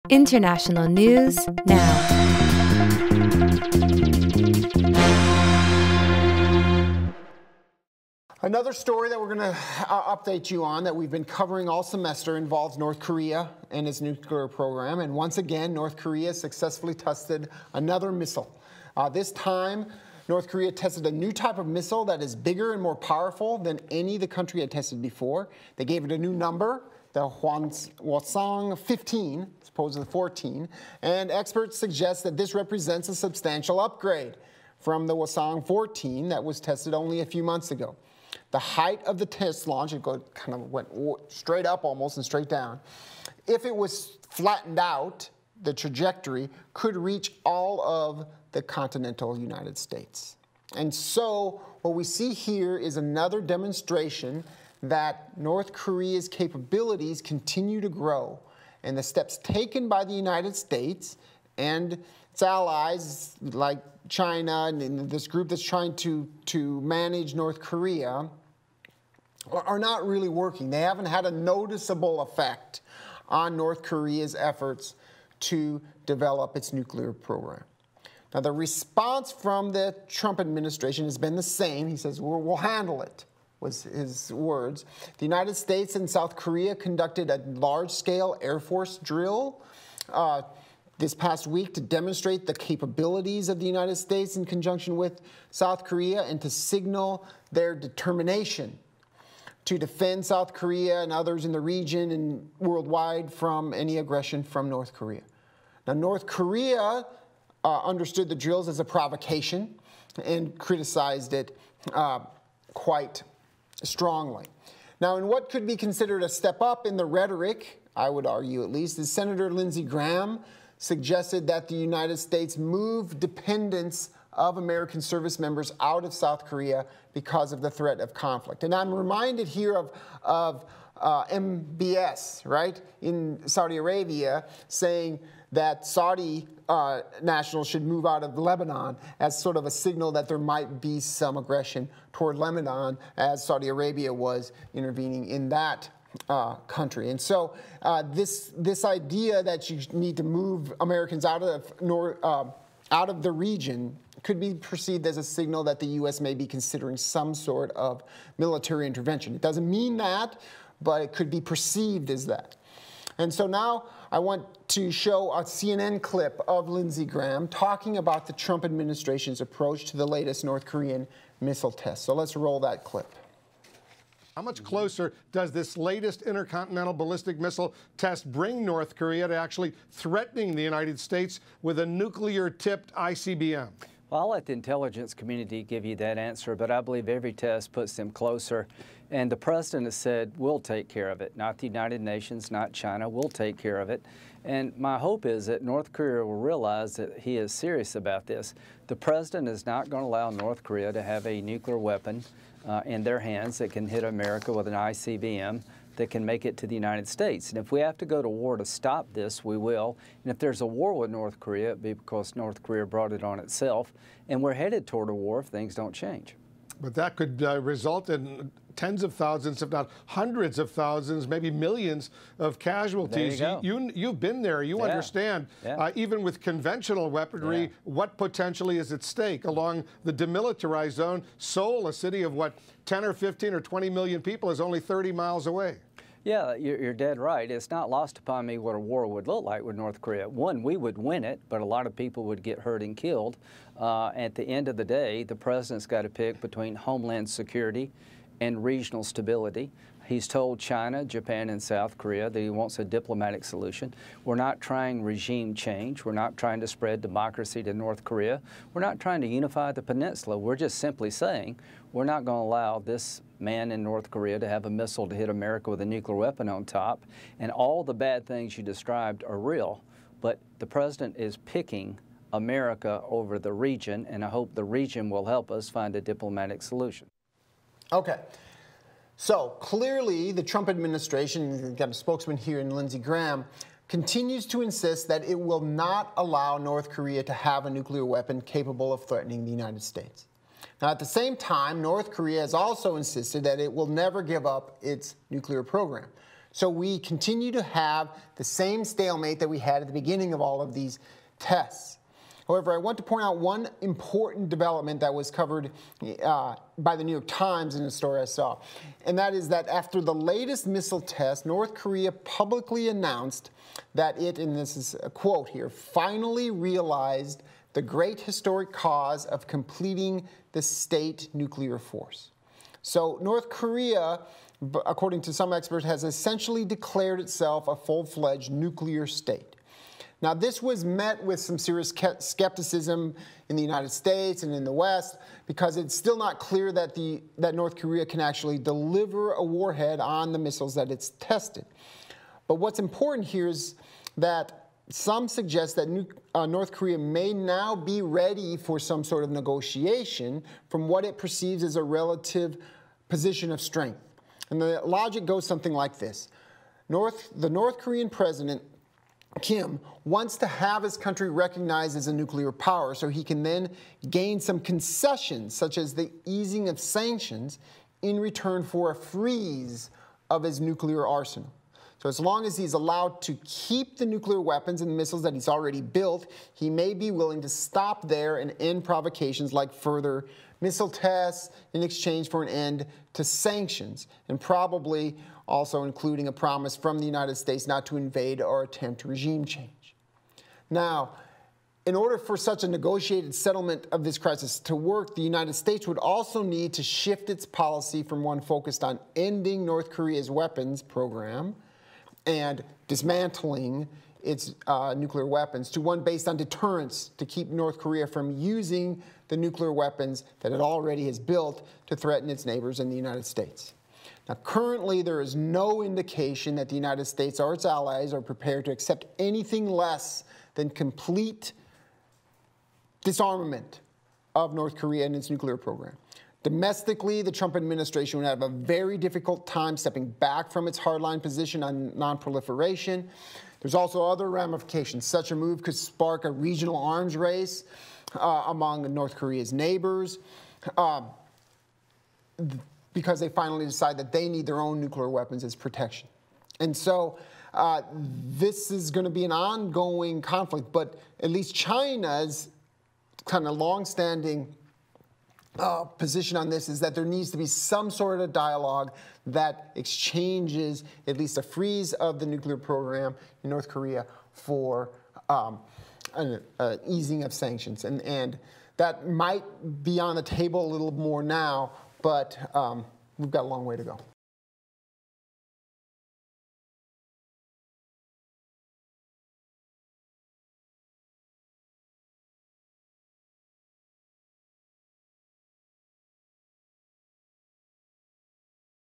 International news now. Another story that we're going to update you on that we've been covering all semester involves North Korea and its nuclear program. And once again, North Korea successfully tested another missile. This time, North Korea tested a new type of missile that is bigger and more powerful than any the country had tested before. They gave it a new number, the Hwasong 15, as opposed to the 14. And experts suggest that this represents a substantial upgrade from the Hwasong 14 that was tested only a few months ago. The height of the test launch, it kind of went straight up almost and straight down. If it was flattened out, the trajectory could reach all of the continental United States. And so what we see here is another demonstration that North Korea's capabilities continue to grow, and the steps taken by the United States and its allies like China and this group that's trying to manage North Korea are not really working. They haven't had a noticeable effect on North Korea's efforts to develop its nuclear program. Now, the response from the Trump administration has been the same. He says, we'll handle it, was his words. The United States and South Korea conducted a large-scale Air Force drill this past week to demonstrate the capabilities of the United States in conjunction with South Korea and to signal their determination to defend South Korea and others in the region and worldwide from any aggression from North Korea. Now, North Korea understood the drills as a provocation and criticized it quite strongly. Now, in what could be considered a step up in the rhetoric, I would argue at least, is Senator Lindsey Graham suggested that the United States move dependence of American service members out of South Korea because of the threat of conflict. And I'm reminded here of MBS, right, in Saudi Arabia, saying that Saudi nationals should move out of Lebanon as sort of a signal that there might be some aggression toward Lebanon, as Saudi Arabia was intervening in that country. And so this idea that you need to move Americans out of the region could be perceived as a signal that the U.S. may be considering some sort of military intervention. It doesn't mean that, but it could be perceived as that. And so now I want to show a CNN clip of Lindsey Graham talking about the Trump administration's approach to the latest North Korean missile test. So let's roll that clip. How much closer does this latest intercontinental ballistic missile test bring North Korea to actually threatening the United States with a nuclear-tipped ICBM? Well, I'll let the intelligence community give you that answer, but I believe every test puts them closer. And the president has said, we'll take care of it. Not the United Nations, not China. We'll take care of it. And my hope is that North Korea will realize that he is serious about this. The president is not going to allow North Korea to have a nuclear weapon in their hands that can hit America with an ICBM that can make it to the United States. And if we have to go to war to stop this, we will. And if there's a war with North Korea, it'd be because North Korea brought it on itself. And we're headed toward a war if things don't change. But that could result in tens of thousands, if not hundreds of thousands, maybe millions of casualties. You've been there. You understand, even with conventional weaponry, what potentially is at stake along the demilitarized zone. Seoul, a city of, what, 10 or 15 or 20 million people, is only 30 miles away. Yeah, you're dead right. It's not lost upon me what a war would look like with North Korea. One, we would win it, but a lot of people would get hurt and killed. At the end of the day, the president's got to pick between homeland security and regional stability. He's told China, Japan, and South Korea that he wants a diplomatic solution. We're not trying regime change. We're not trying to spread democracy to North Korea. We're not trying to unify the peninsula. We're just simply saying we're not going to allow this man in North Korea to have a missile to hit America with a nuclear weapon on top. And all the bad things you described are real, but the president is picking America over the region, and I hope the region will help us find a diplomatic solution. Okay. So clearly the Trump administration, we've got a spokesman here in Lindsey Graham, continues to insist that it will not allow North Korea to have a nuclear weapon capable of threatening the United States. Now, at the same time, North Korea has also insisted that it will never give up its nuclear program. So we continue to have the same stalemate that we had at the beginning of all of these tests. However, I want to point out one important development that was covered by the New York Times in a story I saw, and that is that after the latest missile test, North Korea publicly announced that it, and this is a quote here, finally realized the great historic cause of completing the state nuclear force. So North Korea, according to some experts, has essentially declared itself a full-fledged nuclear state. Now, this was met with some serious skepticism in the United States and in the West because it's still not clear that North Korea can actually deliver a warhead on the missiles that it's tested. But what's important here is that some suggest that North Korea may now be ready for some sort of negotiation from what it perceives as a relative position of strength. And the logic goes something like this. The North Korean president, Kim, wants to have his country recognized as a nuclear power so he can then gain some concessions, such as the easing of sanctions, in return for a freeze of his nuclear arsenal. So as long as he's allowed to keep the nuclear weapons and missiles that he's already built, he may be willing to stop there and end provocations like further missile tests in exchange for an end to sanctions, and probably also including a promise from the United States not to invade or attempt regime change. Now, in order for such a negotiated settlement of this crisis to work, the United States would also need to shift its policy from one focused on ending North Korea's weapons program and dismantling its nuclear weapons to one based on deterrence to keep North Korea from using the nuclear weapons that it already has built to threaten its neighbors in the United States. Now, currently, there is no indication that the United States or its allies are prepared to accept anything less than complete disarmament of North Korea and its nuclear program. Domestically, the Trump administration would have a very difficult time stepping back from its hardline position on nonproliferation. There's also other ramifications. Such a move could spark a regional arms race among North Korea's neighbors because they finally decide that they need their own nuclear weapons as protection. And so this is going to be an ongoing conflict, but at least China's kind of longstanding position on this is that there needs to be some sort of dialogue that exchanges at least a freeze of the nuclear program in North Korea for an easing of sanctions. And that might be on the table a little more now, but we've got a long way to go.